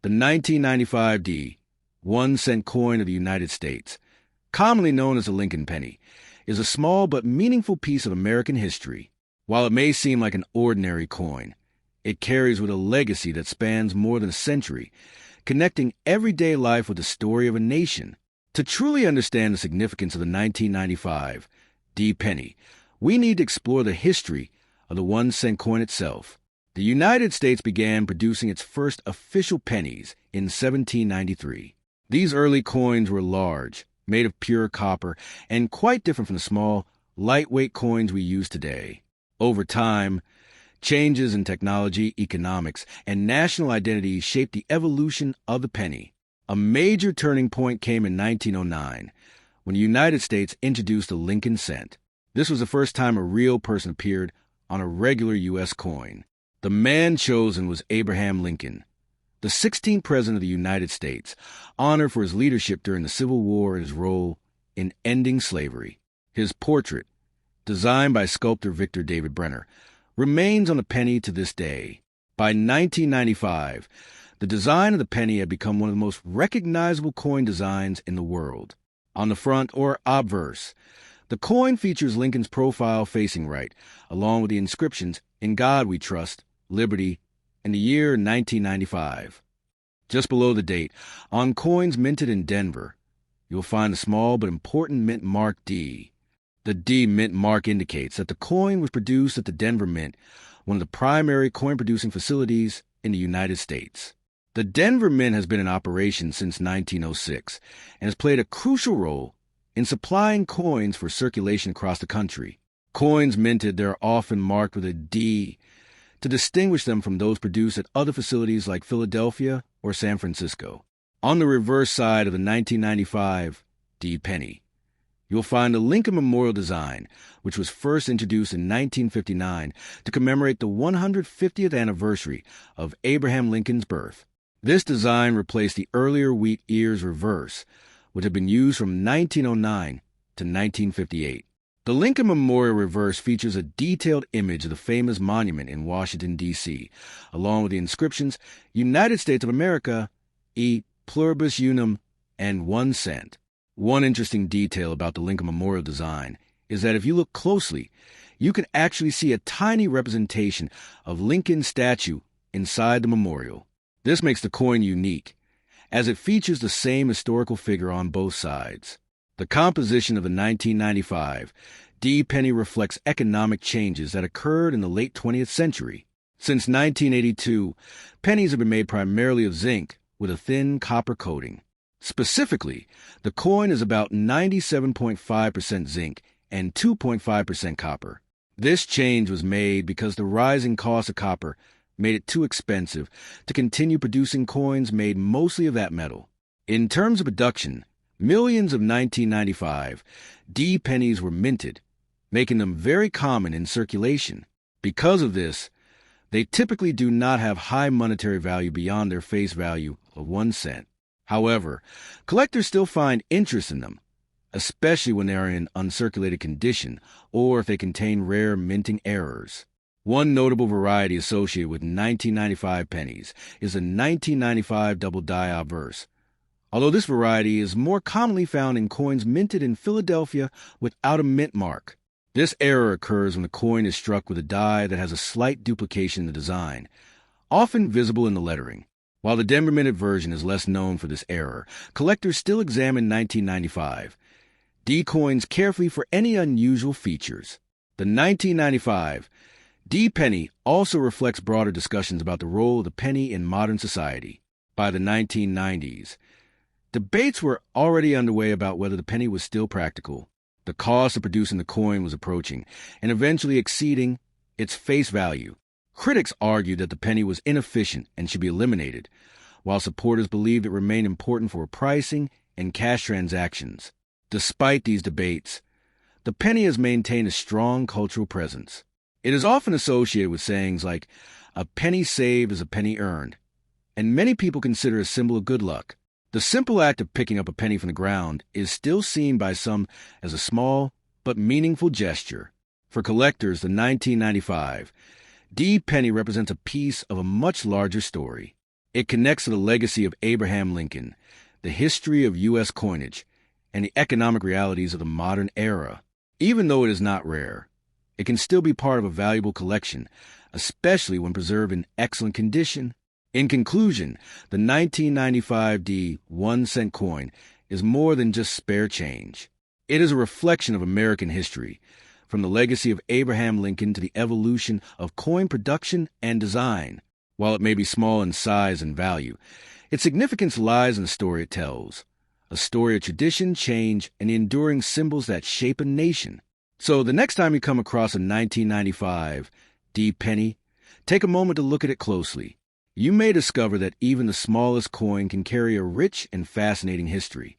The 1995 D, 1-cent coin of the United States, commonly known as the Lincoln penny, is a small but meaningful piece of American history. While it may seem like an ordinary coin, it carries with a legacy that spans more than a century, connecting everyday life with the story of a nation. To truly understand the significance of the 1995 D penny, we need to explore the history of the 1-cent coin itself. The United States began producing its first official pennies in 1793. These early coins were large, made of pure copper, and quite different from the small, lightweight coins we use today. Over time, changes in technology, economics, and national identity shaped the evolution of the penny. A major turning point came in 1909, when the United States introduced the Lincoln cent. This was the first time a real person appeared on a regular U.S. coin. The man chosen was Abraham Lincoln, the 16th President of the United States, honored for his leadership during the Civil War and his role in ending slavery. His portrait, designed by sculptor Victor David Brenner, remains on the penny to this day. By 1995, the design of the penny had become one of the most recognizable coin designs in the world. On the front, or obverse, the coin features Lincoln's profile facing right, along with the inscriptions, "In God We Trust, Liberty, and the year 1995. Just below the date, on coins minted in Denver, you'll find a small but important mint mark D. The D mint mark indicates that the coin was produced at the Denver Mint, one of the primary coin-producing facilities in the United States. The Denver Mint has been in operation since 1906 and has played a crucial role in supplying coins for circulation across the country. Coins minted there are often marked with a D to distinguish them from those produced at other facilities like Philadelphia or San Francisco. On the reverse side of the 1995 D penny, you'll find the Lincoln Memorial design, which was first introduced in 1959 to commemorate the 150th anniversary of Abraham Lincoln's birth. This design replaced the earlier wheat ears reverse, which had been used from 1909 to 1958. The Lincoln Memorial reverse features a detailed image of the famous monument in Washington, D.C., along with the inscriptions, United States of America, e pluribus unum, and 1 cent. One interesting detail about the Lincoln Memorial design is that if you look closely, you can actually see a tiny representation of Lincoln's statue inside the memorial. This makes the coin unique, as it features the same historical figure on both sides. The composition of the 1995 D penny reflects economic changes that occurred in the late 20th century. Since 1982, pennies have been made primarily of zinc with a thin copper coating. Specifically, the coin is about 97.5% zinc and 2.5% copper. This change was made because the rising cost of copper made it too expensive to continue producing coins made mostly of that metal. In terms of production, millions of 1995 D pennies were minted, making them very common in circulation. Because of this, they typically do not have high monetary value beyond their face value of 1 cent. However, collectors still find interest in them, especially when they are in uncirculated condition or if they contain rare minting errors. One notable variety associated with 1995 pennies is the 1995 double die obverse, although this variety is more commonly found in coins minted in Philadelphia without a mint mark. This error occurs when the coin is struck with a die that has a slight duplication in the design, often visible in the lettering. While the Denver minted version is less known for this error, collectors still examine 1995 D coins carefully for any unusual features. The 1995 D penny also reflects broader discussions about the role of the penny in modern society. By the 1990s, debates were already underway about whether the penny was still practical. The cost of producing the coin was approaching and eventually exceeding its face value. Critics argued that the penny was inefficient and should be eliminated, while supporters believed it remained important for pricing and cash transactions. Despite these debates, the penny has maintained a strong cultural presence. It is often associated with sayings like, "A penny saved is a penny earned," and many people consider it a symbol of good luck. The simple act of picking up a penny from the ground is still seen by some as a small but meaningful gesture. For collectors, the 1995 D penny represents a piece of a much larger story. It connects to the legacy of Abraham Lincoln, the history of U.S. coinage, and the economic realities of the modern era. Even though it is not rare, it can still be part of a valuable collection, especially when preserved in excellent condition. In conclusion, the 1995 D 1-cent coin is more than just spare change. It is a reflection of American history, from the legacy of Abraham Lincoln to the evolution of coin production and design. While it may be small in size and value, its significance lies in the story it tells, a story of tradition, change, and the enduring symbols that shape a nation. So the next time you come across a 1995 D penny, take a moment to look at it closely. You may discover that even the smallest coin can carry a rich and fascinating history.